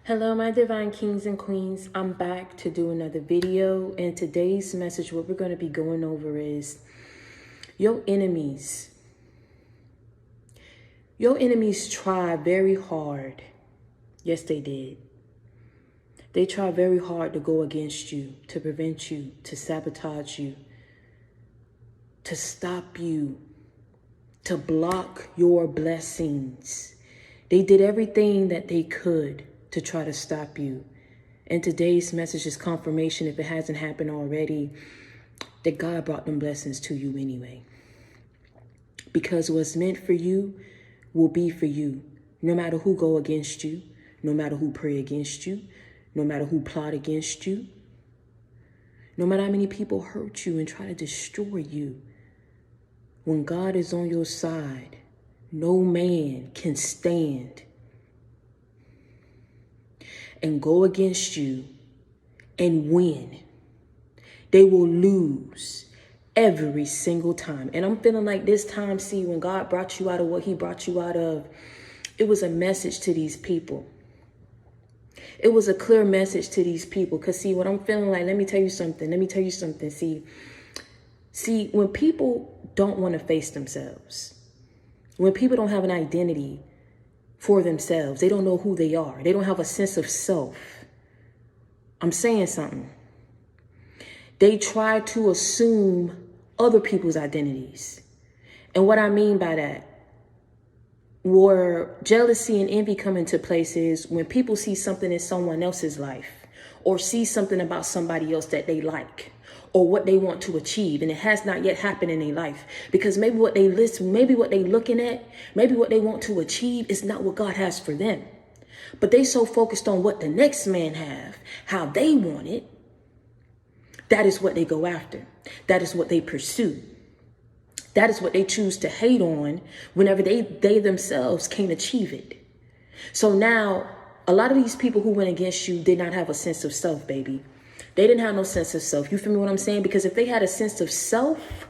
Hello, my divine kings and queens. I'm back to do another video. And today's message, what we're going to be going over is your enemies. Your enemies try very hard. Yes, they did. They try very hard to go against you, to prevent you, to sabotage you, to stop you, to block your blessings. They did everything that they could to try to stop you. And today's message is confirmation, if it hasn't happened already, that God brought them blessings to you anyway. Because what's meant for you will be for you. No matter who go against you, no matter who pray against you, no matter who plot against you, no matter how many people hurt you and try to destroy you. When God is on your side, no man can stand and go against you and win. They will lose every single time. And I'm feeling like this time, see, when God brought you out of what he brought you out of, it was a message to these people. It was a clear message to these people. Because see, what I'm feeling like, let me tell you something. See, when people don't want to face themselves, when people don't have an identity for themselves, they don't know who they are. They don't have a sense of self. I'm saying something. They try to assume other people's identities. And what I mean by that, where jealousy and envy come into place is when people see something in someone else's life or see something about somebody else that they like or what they want to achieve, and it has not yet happened in their life, because maybe what they listen, maybe what they looking at, maybe what they want to achieve is not what God has for them. But they so focused on what the next man have, how they want it, that is what they go after. That is what they pursue. That is what they choose to hate on whenever they themselves can't achieve it. So now, a lot of these people who went against you did not have a sense of self, baby. They didn't have no sense of self. You feel me what I'm saying? Because if they had a sense of self,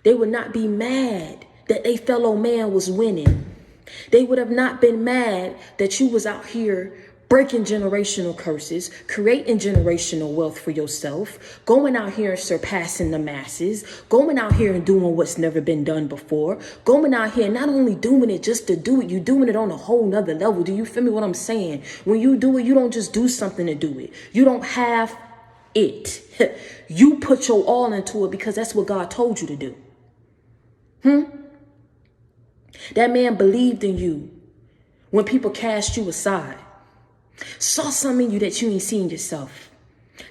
they would not be mad that their fellow man was winning. They would have not been mad that you was out here breaking generational curses, creating generational wealth for yourself, going out here and surpassing the masses, going out here and doing what's never been done before, going out here not only doing it just to do it, you're doing it on a whole nother level. Do you feel me what I'm saying? When you do it, you don't just do something to do it. You don't have it. You put your all into it because that's what God told you to do. That man believed in you when people cast you aside. Saw something in you that you ain't seen yourself.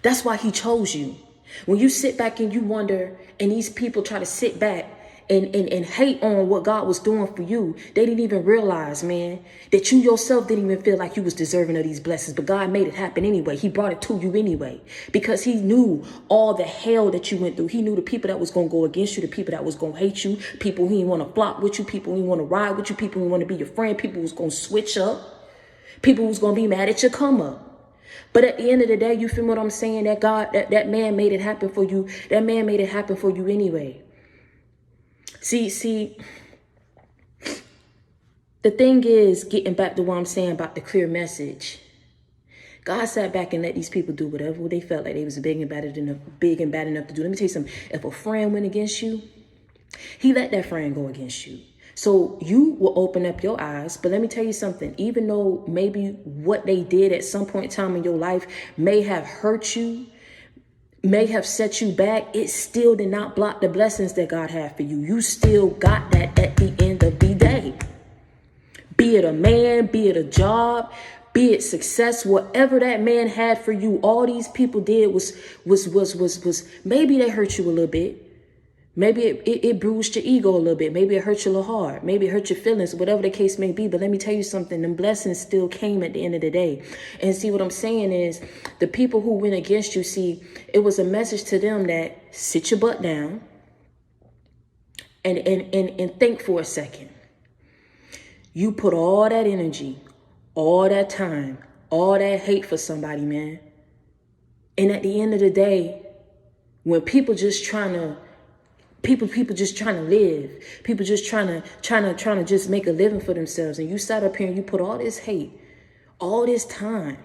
That's why he chose you. When you sit back and you wonder, and these people try to sit back and hate on what God was doing for you, they didn't even realize, man, that you yourself didn't even feel like you was deserving of these blessings. But God made it happen anyway. He brought it to you anyway, because he knew all the hell that you went through. He knew the people that was going to go against you, the people that was going to hate you, people who didn't want to flock with you, people who didn't want to ride with you, people who want to be your friend, people who was going to switch up. People who's going to be mad at your come up. But at the end of the day, you feel what I'm saying? That God, that man made it happen for you. That man made it happen for you anyway. See, the thing is, getting back to what I'm saying about the clear message. God sat back and let these people do whatever they felt like they was big and bad enough to do. Let me tell you something. If a friend went against you, he let that friend go against you. So you will open up your eyes. But let me tell you something, even though maybe what they did at some point in time in your life may have hurt you, may have set you back, it still did not block the blessings that God had for you. You still got that at the end of the day. Be it a man, be it a job, be it success, whatever that man had for you, all these people did was maybe they hurt you a little bit. Maybe it bruised your ego a little bit. Maybe it hurt you a little hard. Maybe it hurt your feelings, whatever the case may be. But let me tell you something. Them blessings still came at the end of the day. And see, what I'm saying is the people who went against you, see, it was a message to them that sit your butt down and think for a second. You put all that energy, all that time, all that hate for somebody, man. And at the end of the day, when people just trying to People just trying to live. People just trying to just make a living for themselves. And you sat up here and you put all this hate, all this time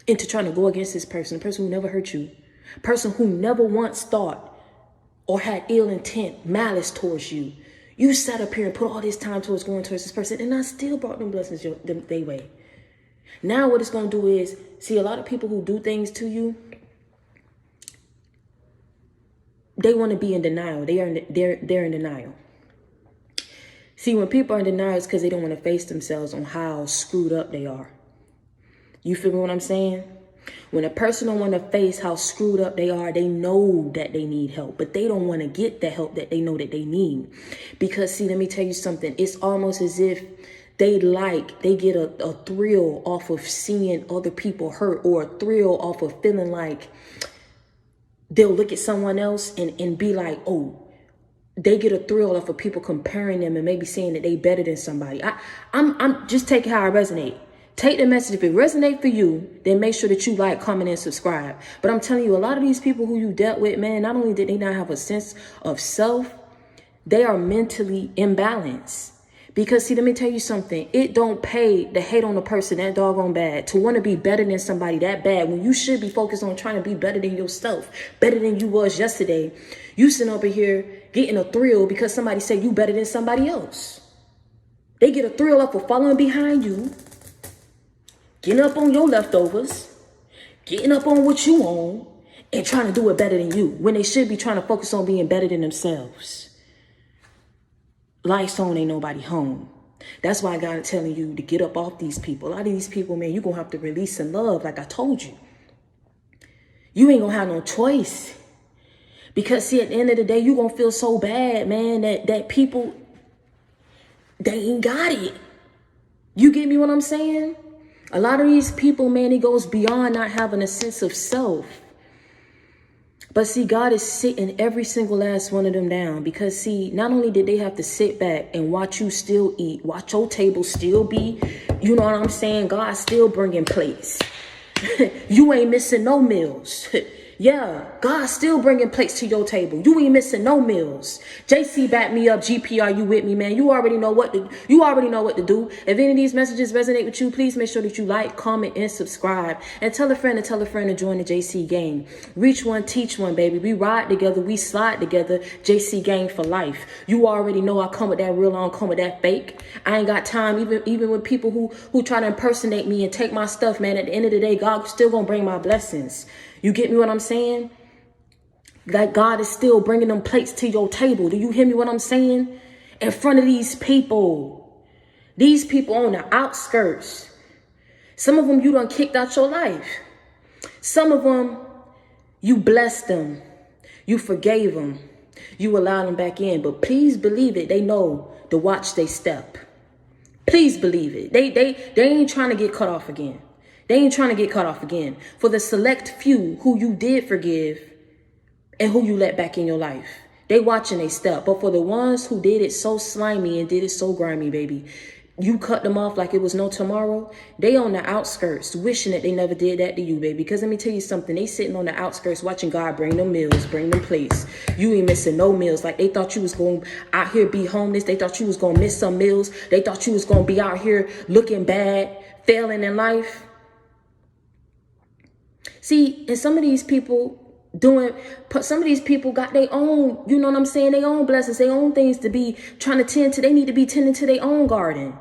into trying to go against this person, a person who never hurt you, a person who never once thought or had ill intent, malice towards you. You sat up here and put all this time towards going towards this person, and I still brought them blessings their way. Now what it's going to do is, see, a lot of people who do things to you, they want to be in denial. They're in denial. See, when people are in denial, it's because they don't want to face themselves on how screwed up they are. You feel me what I'm saying? When a person don't want to face how screwed up they are, they know that they need help, but they don't want to get the help that they know that they need. Because, see, let me tell you something. It's almost as if they get a thrill off of seeing other people hurt, or a thrill off of feeling like they'll look at someone else and be like, oh, they get a thrill off of people comparing them and maybe saying that they better than somebody. I'm just taking how I resonate. Take the message. If it resonates for you, then make sure that you like, comment, and subscribe. But I'm telling you, a lot of these people who you dealt with, man, not only did they not have a sense of self, they are mentally imbalanced. Because, see, let me tell you something. It don't pay to hate on a person that doggone bad, to want to be better than somebody that bad, when you should be focused on trying to be better than yourself, better than you was yesterday. You sitting over here getting a thrill because somebody said you better than somebody else. They get a thrill off of following behind you, getting up on your leftovers, getting up on what you own, and trying to do it better than you, when they should be trying to focus on being better than themselves. Life's on, ain't nobody home. That's why God is telling you to get up off these people. A lot of these people, man, you're going to have to release some love, like I told you. You ain't going to have no choice. Because, see, at the end of the day, you're going to feel so bad, man, that people, they ain't got it. You get me what I'm saying? A lot of these people, man, it goes beyond not having a sense of self. But, see, God is sitting every single last one of them down. Because, see, not only did they have to sit back and watch you still eat, watch your table still be, you know what I'm saying, God still bringing plates. You ain't missing no meals. Yeah, God's still bringing plates to your table. You ain't missing no meals. JC, back me up. GPR, you with me, man? You already know what to do. If any of these messages resonate with you, please make sure that you like, comment, and subscribe. And tell a friend to join the JC gang. Reach one, teach one, baby. We ride together, we slide together. JC gang for life. You already know I come with that real, I don't come with that fake. I ain't got time, even with people who try to impersonate me and take my stuff, man. At the end of the day, God still gonna bring my blessings. You get me what I'm saying? Like, God is still bringing them plates to your table. Do you hear me what I'm saying? In front of these people on the outskirts. Some of them you done kicked out your life. Some of them, you blessed them. You forgave them. You allowed them back in. But please believe it, they know to watch they step. Please believe it. They ain't trying to get cut off again. They ain't trying to get cut off again. For the select few who you did forgive and who you let back in your life, they watching they step. But for the ones who did it so slimy and did it so grimy, baby, you cut them off like it was no tomorrow. They on the outskirts wishing that they never did that to you, baby. Because let me tell you something. They sitting on the outskirts watching God bring them meals, bring them plates. You ain't missing no meals. Like, they thought you was going out here be homeless. They thought you was going to miss some meals. They thought you was going to be out here looking bad, failing in life. See, and some of these people got their own, you know what I'm saying, their own blessings, their own things to be trying to tend to. They need to be tending to their own garden.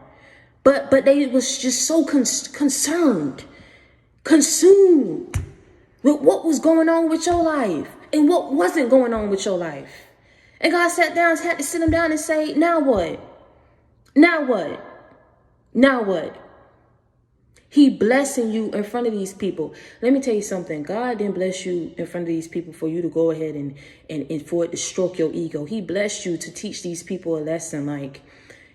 But they was just so consumed with what was going on with your life and what wasn't going on with your life. And God had to sit them down and say, now what? Now what? Now what? He blessing you in front of these people. Let me tell you something. God didn't bless you in front of these people for you to go ahead and for it to stroke your ego. He blessed you to teach these people a lesson. Like,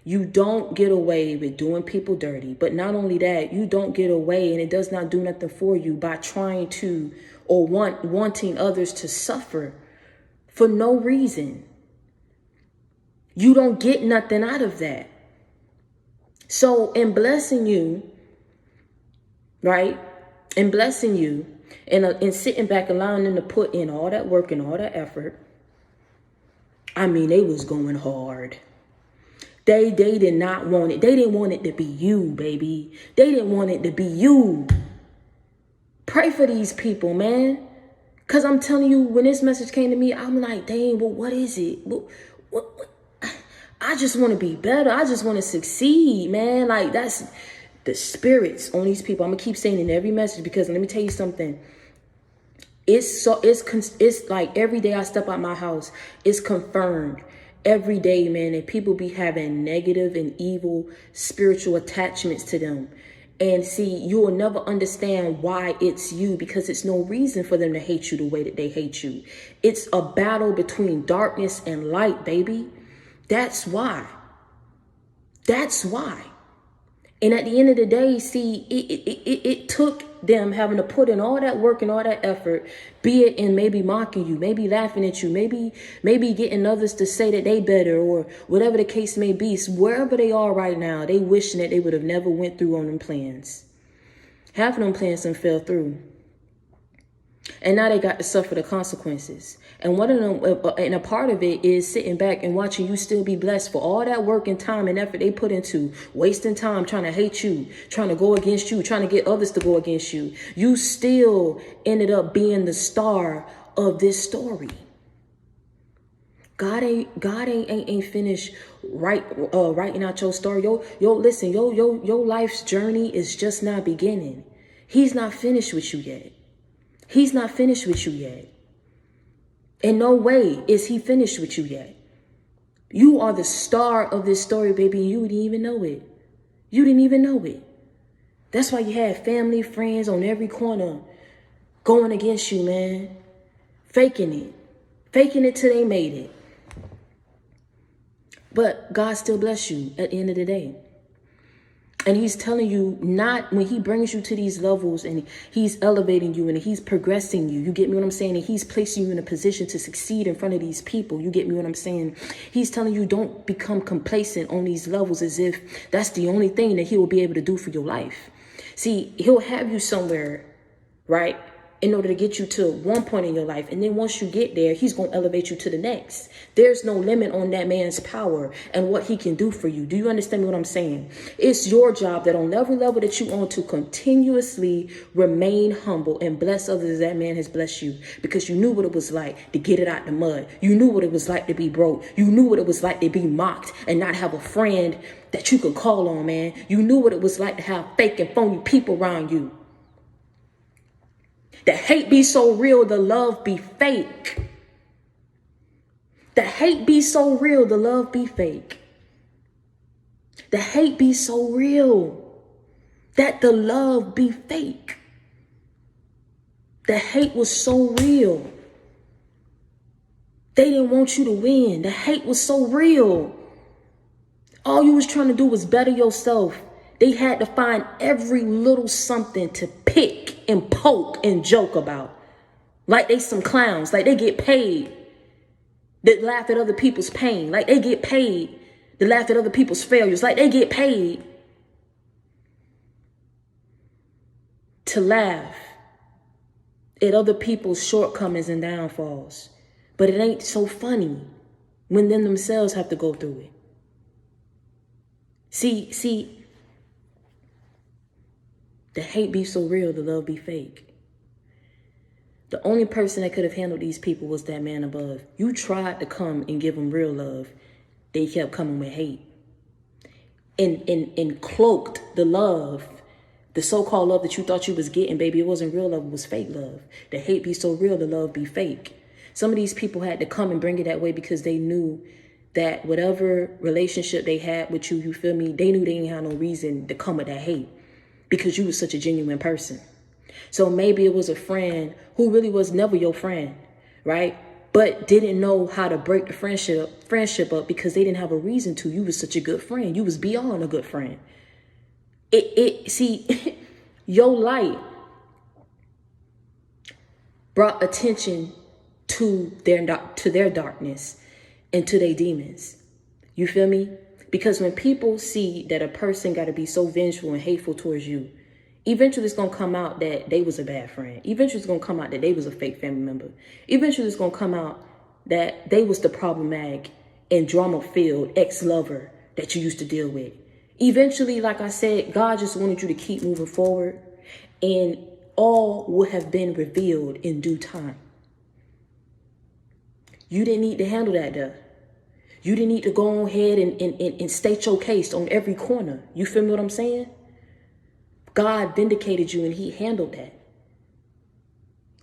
you don't get away with doing people dirty. But not only that, you don't get away, and it does not do nothing for you by trying to or wanting others to suffer for no reason. You don't get nothing out of that. So in blessing you, right? And blessing you and sitting back, allowing them to put in all that work and all that effort. I mean, they was going hard. They did not want it. They didn't want it to be you, baby. They didn't want it to be you. Pray for these people, man. Because I'm telling you, when this message came to me, I'm like, dang, well, what is it? What? I just want to be better. I just want to succeed, man. Like, that's the spirits on these people. I'm going to keep saying in every message, because let me tell you something. It's like every day I step out my house, it's confirmed every day, man, that people be having negative and evil spiritual attachments to them. And see, you will never understand why it's you, because it's no reason for them to hate you the way that they hate you. It's a battle between darkness and light, baby. That's why. That's why. And at the end of the day, see, it took them having to put in all that work and all that effort, be it in maybe mocking you, maybe laughing at you, maybe getting others to say that they better, or whatever the case may be. So wherever they are right now, they wishing that they would have never went through on them plans. Half of them plans done fell through. And now they got to suffer the consequences. And one of them, and a part of it is sitting back and watching you still be blessed for all that work and time and effort they put into wasting time trying to hate you, trying to go against you, trying to get others to go against you. You still ended up being the star of this story. God ain't finished writing out your story. Listen, your life's journey is just now beginning. He's not finished with you yet. He's not finished with you yet. In no way is he finished with you yet. You are the star of this story, baby, and you didn't even know it. You didn't even know it. That's why you had family, friends on every corner going against you, man. Faking it. Faking it till they made it. But God still bless you at the end of the day. And he's telling you, not when he brings you to these levels and he's elevating you and he's progressing you. You get me what I'm saying? And he's placing you in a position to succeed in front of these people. You get me what I'm saying? He's telling you, don't become complacent on these levels as if that's the only thing that he will be able to do for your life. See, he'll have you somewhere, right, in order to get you to one point in your life. And then once you get there, he's going to elevate you to the next. There's no limit on that man's power and what he can do for you. Do you understand what I'm saying? It's your job that on every level that you on to continuously remain humble and bless others as that man has blessed you, because you knew what it was like to get it out the mud. You knew what it was like to be broke. You knew what it was like to be mocked and not have a friend that you could call on, man. You knew what it was like to have fake and phony people around you. The hate be so real, the love be fake. The hate be so real, the love be fake. The hate be so real that the love be fake. The hate was so real. They didn't want you to win. The hate was so real. All you was trying to do was better yourself. They had to find every little something to pick and poke and joke about. Like they some clowns. Like they get paid to laugh at other people's pain. Like they get paid to laugh at other people's failures. Like they get paid to laugh at other people's shortcomings and downfalls. But it ain't so funny when them themselves have to go through it. See, the hate be so real, the love be fake. The only person that could have handled these people was that man above. You tried to come and give them real love. They kept coming with hate. And cloaked the love, the so-called love that you thought you was getting, baby. It wasn't real love, it was fake love. The hate be so real, the love be fake. Some of these people had to come and bring it that way because they knew that whatever relationship they had with you, you feel me, they knew they didn't have no reason to come with that hate, because you was such a genuine person. So maybe it was a friend who really was never your friend, right? But didn't know how to break the friendship up because they didn't have a reason to. You was such a good friend. You was beyond a good friend. See, your light brought attention to their darkness and to their demons. You feel me? Because when people see that a person got to be so vengeful and hateful towards you, eventually it's going to come out that they was a bad friend. Eventually it's going to come out that they was a fake family member. Eventually it's going to come out that they was the problematic and drama-filled ex-lover that you used to deal with. Eventually, like I said, God just wanted you to keep moving forward, and all will have been revealed in due time. You didn't need to handle that though. You didn't need to go ahead and state your case on every corner. You feel me what I'm saying? God vindicated you and he handled that.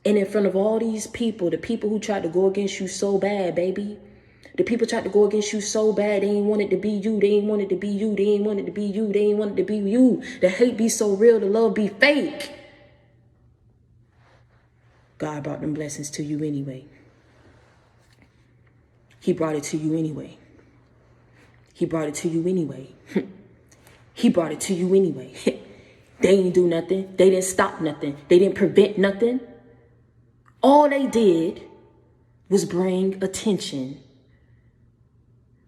And in front of all these people, the people who tried to go against you so bad, baby. The people tried to go against you so bad. They ain't want it to be you. They ain't want it to be you. They ain't want it to be you. They ain't want it to be you. The hate be so real. The love be fake. God brought them blessings to you anyway. He brought it to you anyway. He brought it to you anyway. He brought it to you anyway. They ain't do nothing. They didn't stop nothing. They didn't prevent nothing. All they did was bring attention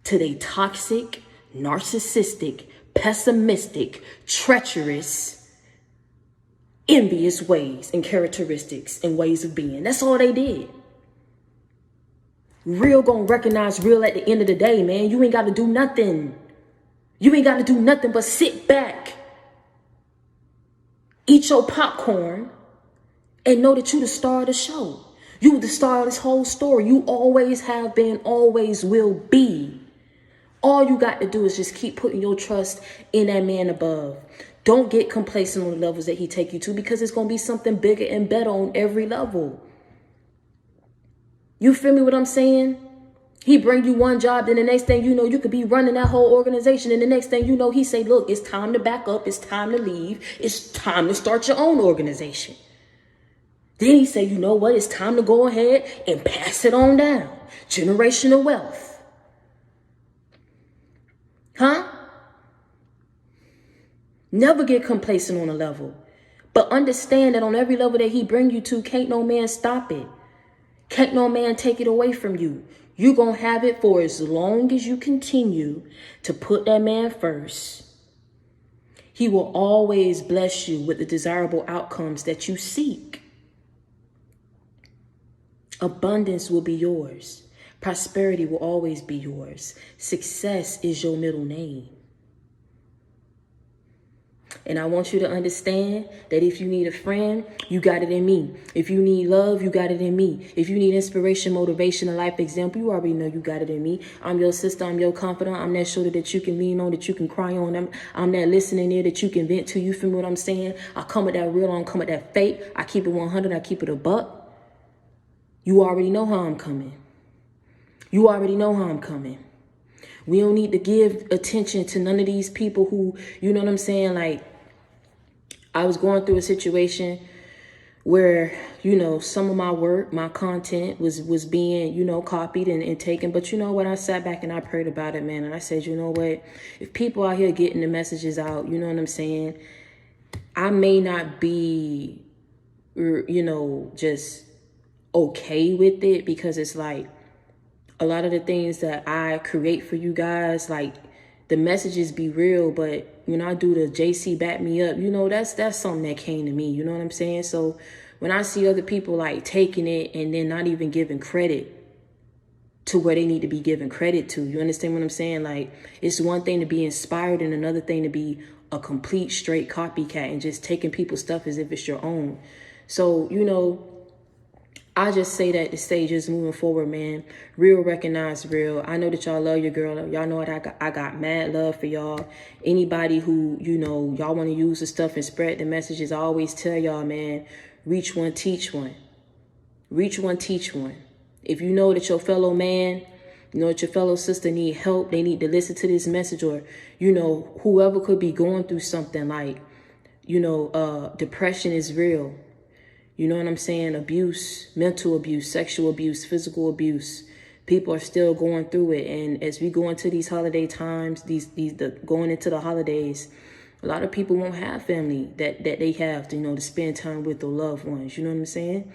to their toxic, narcissistic, pessimistic, treacherous, envious ways and characteristics and ways of being. That's all they did. Real gonna recognize real at the end of the day, man. You ain't got to do nothing. You ain't got to do nothing but sit back, eat your popcorn, and know that you the star of the show. You the star of this whole story. You always have been, always will be. All you got to do is just keep putting your trust in that man above. Don't get complacent on the levels that he take you to, because it's going to be something bigger and better on every level. You feel me what I'm saying? He bring you one job, then the next thing you know, you could be running that whole organization. And the next thing you know, he say, look, it's time to back up. It's time to leave. It's time to start your own organization. Then he say, you know what? It's time to go ahead and pass it on down. Generational wealth. Huh? Never get complacent on a level. But understand that on every level that he bring you to, can't no man stop it. Can't no man take it away from you. You're going to have it for as long as you continue to put that man first. He will always bless you with the desirable outcomes that you seek. Abundance will be yours. Prosperity will always be yours. Success is your middle name. And I want you to understand that if you need a friend, you got it in me. If you need love, you got it in me. If you need inspiration, motivation, a life example, you already know you got it in me. I'm your sister. I'm your confidant. I'm that shoulder that you can lean on, that you can cry on. I'm that listening ear that you can vent to. You feel me what I'm saying? I come with that real. I don't come with that fake. I keep it 100. I keep it a buck. You already know how I'm coming. You already know how I'm coming. We don't need to give attention to none of these people who, you know what I'm saying? Like, I was going through a situation where, you know, some of my work, my content was being, you know, copied and taken. But you know what? I sat back and I prayed about it, man. And I said, you know what? If people out here getting the messages out, you know what I'm saying? I may not be, you know, just okay with it, because it's like a lot of the things that I create for you guys, like the messages be real, but when I do the JC back me up, you know, that's something that came to me, you know what I'm saying? So when I see other people like taking it and then not even giving credit to where they need to be given credit to, you understand what I'm saying? Like, it's one thing to be inspired and another thing to be a complete straight copycat and just taking people's stuff as if it's your own. So, you know, I just say that to say, just moving forward, man, real recognize real. I know that y'all love your girl. Y'all know what I got mad love for y'all. Anybody who, you know, y'all want to use the stuff and spread the messages, I always tell y'all, man, reach one, teach one. Reach one, teach one. If you know that your fellow man, you know that your fellow sister need help, they need to listen to this message, or, you know, whoever could be going through something like, you know, depression is real. You know what I'm saying? Abuse, mental abuse, sexual abuse, physical abuse. People are still going through it. And as we go into these holiday times, going into the holidays, a lot of people won't have family that they have to, you know, to spend time with their loved ones. You know what I'm saying?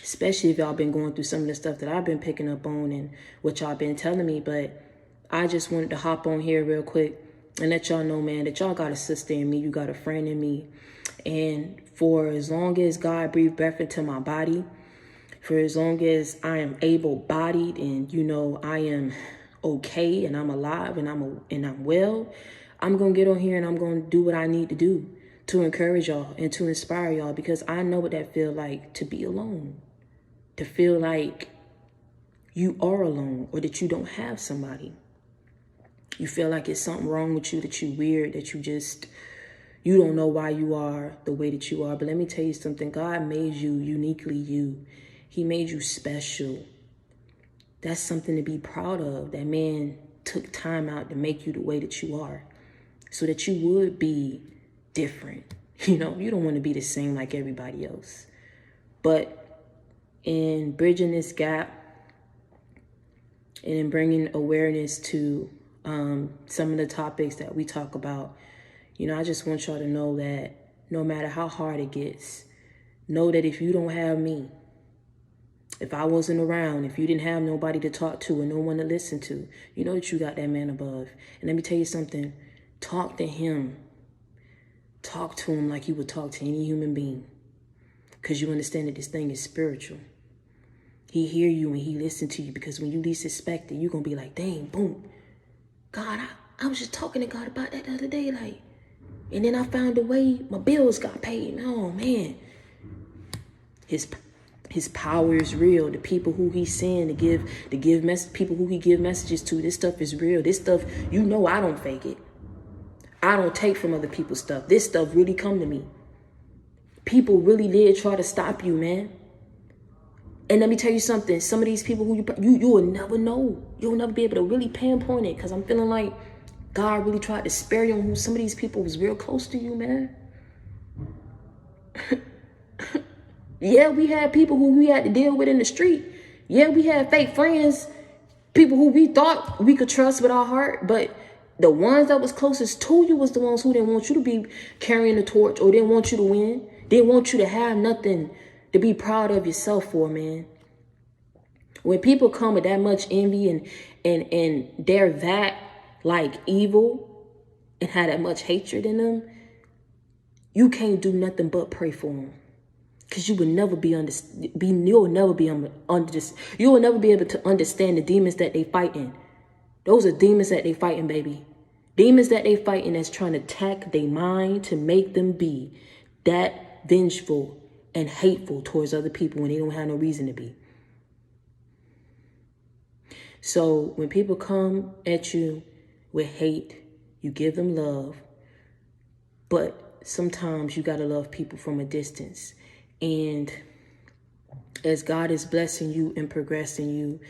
Especially if y'all been going through some of the stuff that I've been picking up on and what y'all been telling me. But I just wanted to hop on here real quick and let y'all know, man, that y'all got a sister in me. You got a friend in me. And for as long as God breathed breath into my body, for as long as I am able-bodied and, you know, I am okay and I'm alive and I'm well, I'm going to get on here and I'm going to do what I need to do to encourage y'all and to inspire y'all, because I know what that feel like to be alone, to feel like you are alone or that you don't have somebody. You feel like it's something wrong with you, that you weird, that you don't know why you are the way that you are. But let me tell you something. God made you uniquely you. He made you special. That's something to be proud of. That man took time out to make you the way that you are so that you would be different. You know, you don't want to be the same like everybody else. But in bridging this gap and in bringing awareness to some of the topics that we talk about, you know, I just want y'all to know that no matter how hard it gets, know that if you don't have me, if I wasn't around, if you didn't have nobody to talk to and no one to listen to, you know that you got that man above. And let me tell you something. Talk to him. Talk to him like you would talk to any human being, because you understand that this thing is spiritual. He hear you and he listen to you, because when you least expect it, you're going to be like, dang, boom. God, I was just talking to God about that the other day, like, and then I found a way my bills got paid. Oh, man. His power is real. The people who he's saying to give people who he give messages to, this stuff is real. This stuff, you know, I don't fake it. I don't take from other people's stuff. This stuff really come to me. People really did try to stop you, man. And let me tell you something. Some of these people who you will never know. You'll never be able to really pinpoint it, because I'm feeling like God really tried to spare you on who some of these people was real close to you, man. Yeah, we had people who we had to deal with in the street. Yeah, we had fake friends, people who we thought we could trust with our heart. But the ones that was closest to you was the ones who didn't want you to be carrying the torch, or didn't want you to win. Didn't want you to have nothing to be proud of yourself for, man. When people come with that much envy and they're that like evil and have that much hatred in them, you can't do nothing but pray for them. Because you will never be able to understand the demons that they fighting. Those are demons that they fighting, baby. Demons that they fighting that's trying to attack their mind to make them be that vengeful and hateful towards other people when they don't have no reason to be. So when people come at you with hate, you give them love. But sometimes you got to love people from a distance. And as God is blessing you and progressing you,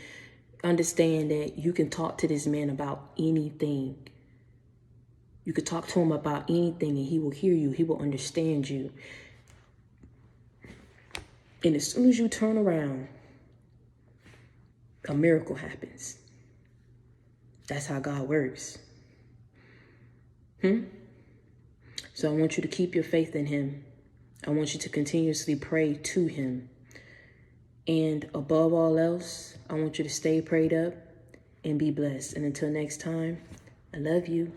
understand that you can talk to this man about anything. You could talk to him about anything and he will hear you. He will understand you. And as soon as you turn around, a miracle happens. That's how God works. So I want you to keep your faith in him. I want you to continuously pray to him. And above all else, I want you to stay prayed up and be blessed. And until next time, I love you.